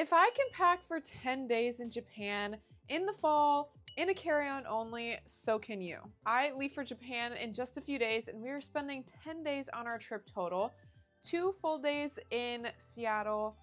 If I can pack for 10 days in Japan in the fall, in a carry-on only, so can you. I leave for Japan in just a few days and we are spending 10 days on our trip total, 2 full days in Seattle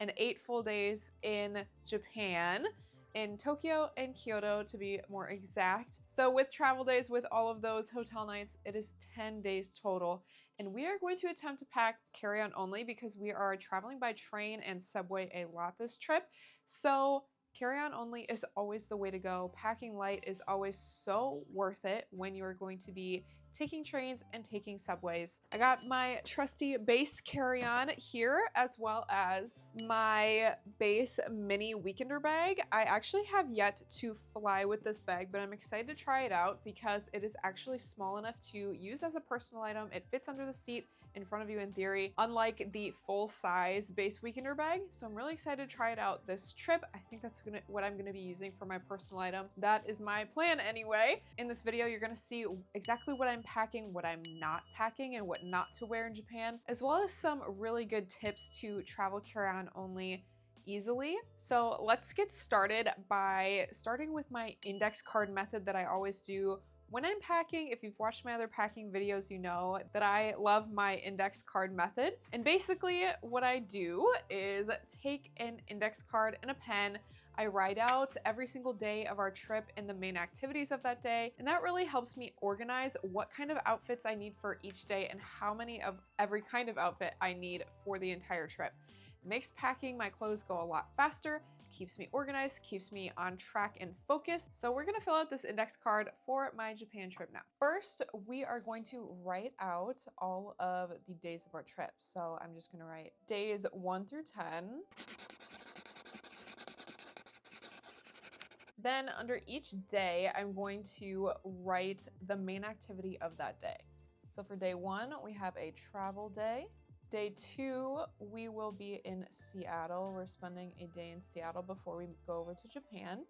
and 8 full days in Japan, in Tokyo and Kyoto to be more exact. So with travel days, with all of those hotel nights, it is 10 days total. And we are going to attempt to pack carry-on only because we are traveling by train and subway a lot this trip. So carry-on only is always the way to go. Packing light is always so worth it when you're going to be taking trains and taking subways. I got my trusty base carry-on here, as well as my base mini weekender bag. I actually have yet to fly with this bag, but I'm excited to try it out because it is actually small enough to use as a personal item. It fits under the seat in front of you in theory, unlike the full-size base weekender bag. So I'm really excited to try it out this trip. I think that's what I'm gonna be using for my personal item. That is my plan anyway. In this video, you're gonna see exactly what I'm packing, what I'm not packing, and what not to wear in Japan, as well as some really good tips to travel carry-on only easily. So let's get started by starting with my index card method that I always do when I'm packing. If you've watched my other packing videos, you know that I love my index card method. And basically what I do is take an index card and a pen. I write out every single day of our trip and the main activities of that day. And that really helps me organize what kind of outfits I need for each day and how many of every kind of outfit I need for the entire trip. It makes packing my clothes go a lot faster, keeps me organized, keeps me on track and focused. So we're gonna fill out this index card for my Japan trip now. First, we are going to write out all of the days of our trip. So I'm just gonna write days 1 through 10. Then under each day, I'm going to write the main activity of that day. So for day 1, we have a travel day. Day 2, we will be in Seattle. We're spending a day in Seattle before we go over to Japan.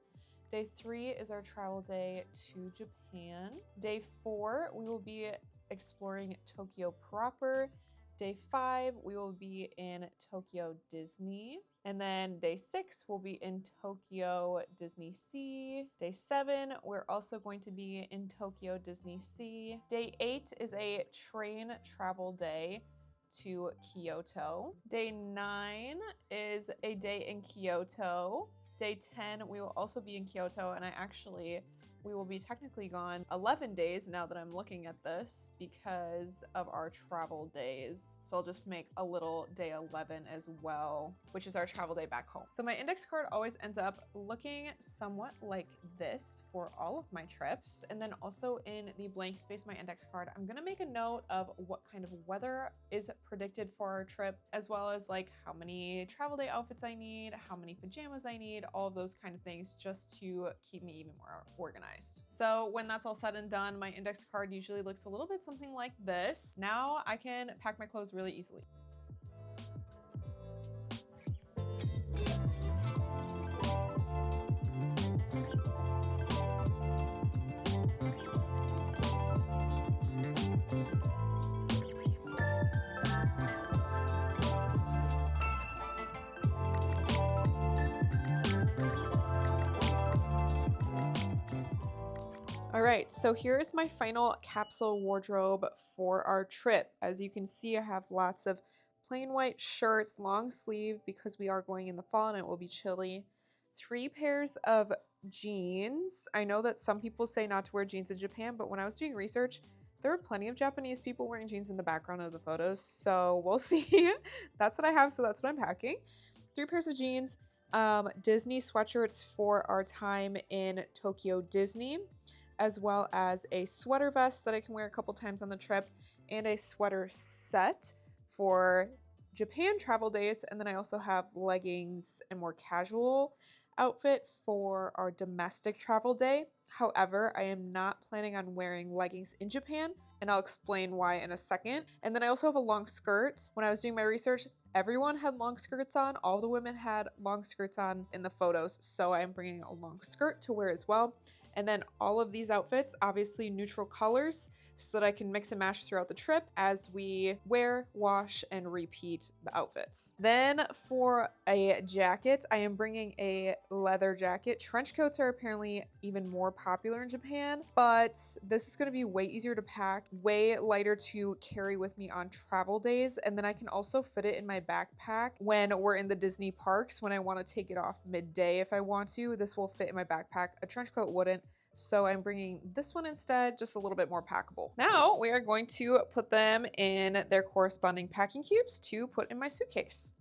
Day 3 is our travel day to Japan. Day 4, we will be exploring Tokyo proper. Day 5, we will be in Tokyo Disney. And then day 6, we'll be in Tokyo Disney Sea. Day 7, we're also going to be in Tokyo Disney Sea. Day 8 is a train travel day to Kyoto. Day 9 is a day in Kyoto. Day 10, we will also be in Kyoto, and we will be technically gone 11 days now that I'm looking at this because of our travel days. So I'll just make a little day 11 as well, which is our travel day back home. So my index card always ends up looking somewhat like this for all of my trips. And then also in the blank space, my index card, I'm gonna make a note of what kind of weather is predicted for our trip, as well as like how many travel day outfits I need, how many pajamas I need, all of those kind of things, just to keep me even more organized. So when that's all said and done, my index card usually looks a little bit something like this. Now I can pack my clothes really easily. All right, so here's my final capsule wardrobe for our trip. As you can see, I have lots of plain white shirts, long sleeve because we are going in the fall and it will be chilly. 3 pairs of jeans. I know that some people say not to wear jeans in Japan, but when I was doing research, there are plenty of Japanese people wearing jeans in the background of the photos, so we'll see. That's what I have, so that's what I'm packing. 3 pairs of jeans, Disney sweatshirts for our time in Tokyo Disney, as well as a sweater vest that I can wear a couple times on the trip, and a sweater set for Japan travel days. And then I also have leggings and more casual outfit for our domestic travel day. However, I am not planning on wearing leggings in Japan, and I'll explain why in a second. And then I also have a long skirt. When I was doing my research, everyone had long skirts on. All the women had long skirts on in the photos, so I'm bringing a long skirt to wear as well. And then all of these outfits, obviously neutral colors. so that I can mix and match throughout the trip as we wear, wash, and repeat the outfits. Then for a jacket, I am bringing a leather jacket. Trench coats are apparently even more popular in Japan, but this is going to be way easier to pack, way lighter to carry with me on travel days, and then I can also fit it in my backpack when we're in the Disney parks when I want to take it off midday if I want to. This will fit in my backpack. A trench coat wouldn't. So I'm bringing this one instead, just a little bit more packable. Now we are going to put them in their corresponding packing cubes to put in my suitcase.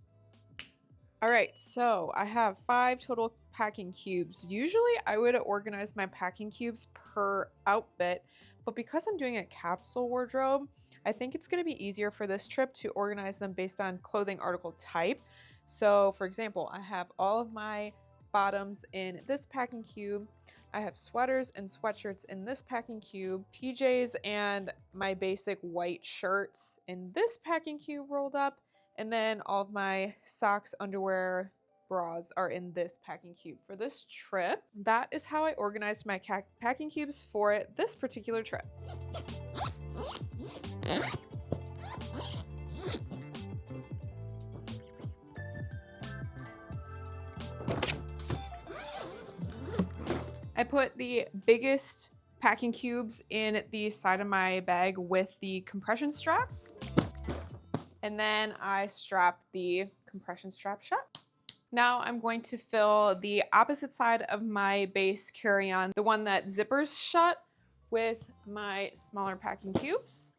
All right, so I have 5 total packing cubes. Usually I would organize my packing cubes per outfit, but because I'm doing a capsule wardrobe, I think it's going to be easier for this trip to organize them based on clothing article type. So for example, I have all of my bottoms in this packing cube. I have sweaters and sweatshirts in this packing cube, PJs and my basic white shirts in this packing cube rolled up, and then all of my socks, underwear, bras are in this packing cube for this trip. That is how I organized my packing cubes for this particular trip. I put the biggest packing cubes in the side of my bag with the compression straps. And then I strap the compression strap shut. Now I'm going to fill the opposite side of my base carry-on, the one that zippers shut, with my smaller packing cubes.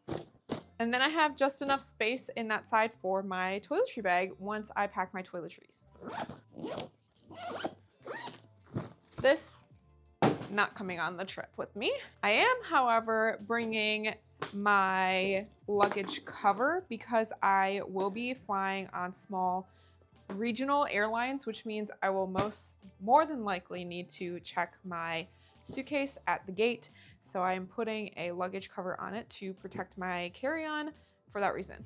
And then I have just enough space in that side for my toiletry bag once I pack my toiletries. This not coming on the trip with me. I am, however, bringing my luggage cover because I will be flying on small regional airlines, which means I will more than likely need to check my suitcase at the gate. So I am putting a luggage cover on it to protect my carry-on for that reason.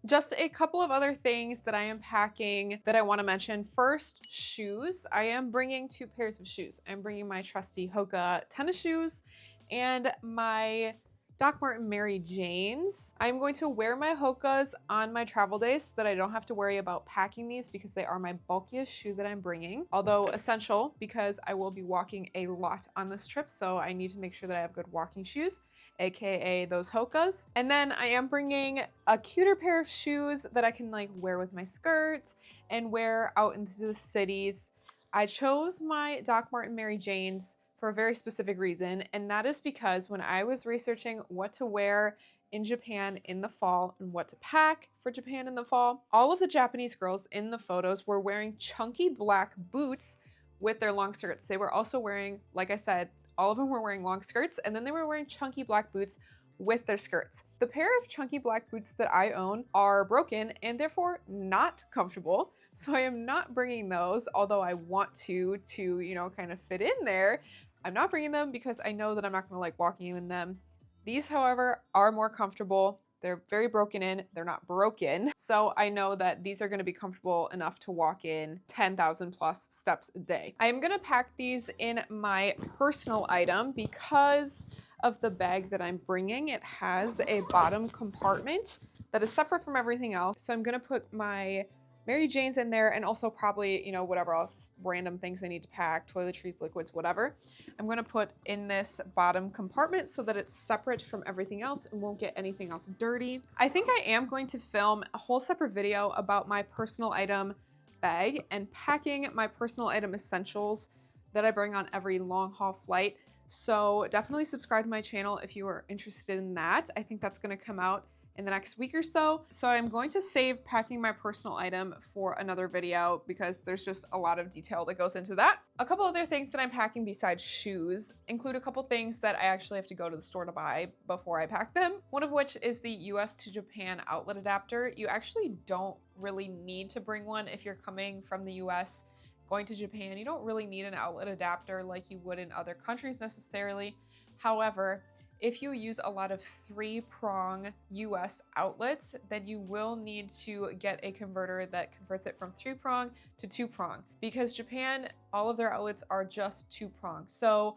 Just a couple of other things that I am packing that I want to mention. First, shoes. I am bringing 2 pairs of shoes. I'm bringing my trusty Hoka tennis shoes and my Doc Marten Mary Janes. I'm going to wear my Hokas on my travel days so that I don't have to worry about packing these because they are my bulkiest shoe that I'm bringing, although essential because I will be walking a lot on this trip, so I need to make sure that I have good walking shoes, aka those Hokas. And then I am bringing a cuter pair of shoes that I can like wear with my skirts and wear out into the cities. I chose my Doc Marten Mary Janes for a very specific reason, and that is because when I was researching what to wear in Japan in the fall and what to pack for Japan in the fall, all of the Japanese girls in the photos were wearing chunky black boots with their long skirts. They were also wearing, like I said, all of them were wearing long skirts, and then they were wearing chunky black boots with their skirts. The pair of chunky black boots that I own are broken and therefore not comfortable, so I am not bringing those, although I want to you know, kind of fit in there. I'm not bringing them because I know that I'm not gonna like walking in them. These, however, are more comfortable. They're very broken in, they're not broken. So I know that these are gonna be comfortable enough to walk in 10,000 plus steps a day. I am gonna pack these in my personal item because of the bag that I'm bringing. It has a bottom compartment that is separate from everything else. So I'm gonna put my Mary Jane's in there and also probably, you know, whatever else random things I need to pack, toiletries, liquids, whatever. I'm gonna put in this bottom compartment so that it's separate from everything else and won't get anything else dirty. I think I am going to film a whole separate video about my personal item bag and packing my personal item essentials that I bring on every long haul flight. So definitely subscribe to my channel if you are interested in that. I think that's gonna come out in the next week or so. So I'm going to save packing my personal item for another video because there's just a lot of detail that goes into that. A couple other things that I'm packing besides shoes include a couple things that I actually have to go to the store to buy before I pack them. One of which is the US to Japan outlet adapter. You actually don't really need to bring one if you're coming from the US going to Japan. You don't really need an outlet adapter like you would in other countries necessarily. However, if you use a lot of 3-prong US outlets, then you will need to get a converter that converts it from 3-prong to 2-prong, because Japan, all of their outlets are just 2-prong. So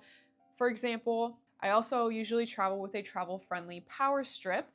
for example, I also usually travel with a travel-friendly power strip,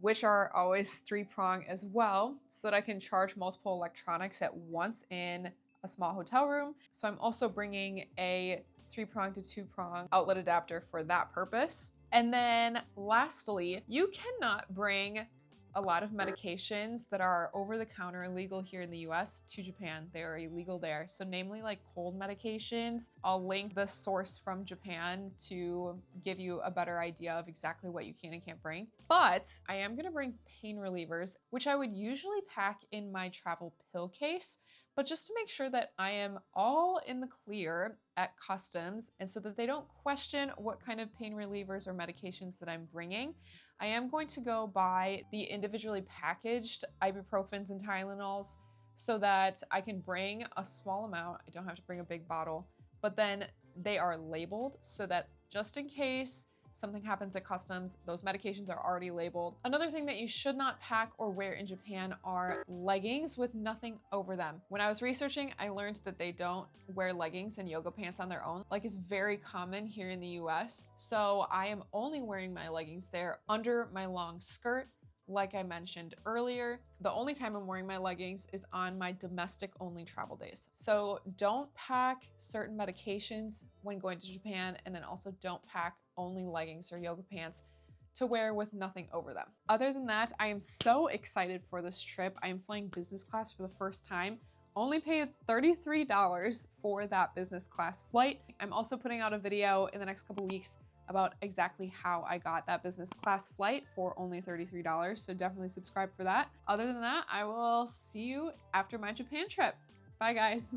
which are always 3-prong as well, so that I can charge multiple electronics at once in a small hotel room. So I'm also bringing a 3-prong to 2-prong outlet adapter for that purpose. And then lastly, you cannot bring a lot of medications that are over-the-counter and legal here in the US to Japan. They are illegal there. So namely like cold medications. I'll link the source from Japan to give you a better idea of exactly what you can and can't bring. But I am gonna bring pain relievers, which I would usually pack in my travel pill case, but just to make sure that I am all in the clear at customs and so that they don't question what kind of pain relievers or medications that I'm bringing, I am going to go buy the individually packaged ibuprofens and Tylenols so that I can bring a small amount. I don't have to bring a big bottle, but then they are labeled so that just in case something happens at customs, those medications are already labeled. Another thing that you should not pack or wear in Japan are leggings with nothing over them. When I was researching, I learned that they don't wear leggings and yoga pants on their own, like it's very common here in the US. So I am only wearing my leggings there under my long skirt. Like I mentioned earlier, the only time I'm wearing my leggings is on my domestic only travel days. So don't pack certain medications when going to Japan, and then also don't pack only leggings or yoga pants to wear with nothing over them. Other than that, I am so excited for this trip. I am flying business class for the first time. Only paid $33 for that business class flight. I'm also putting out a video in the next couple weeks about exactly how I got that business class flight for only $33. So definitely subscribe for that. Other than that, I will see you after my Japan trip. Bye guys.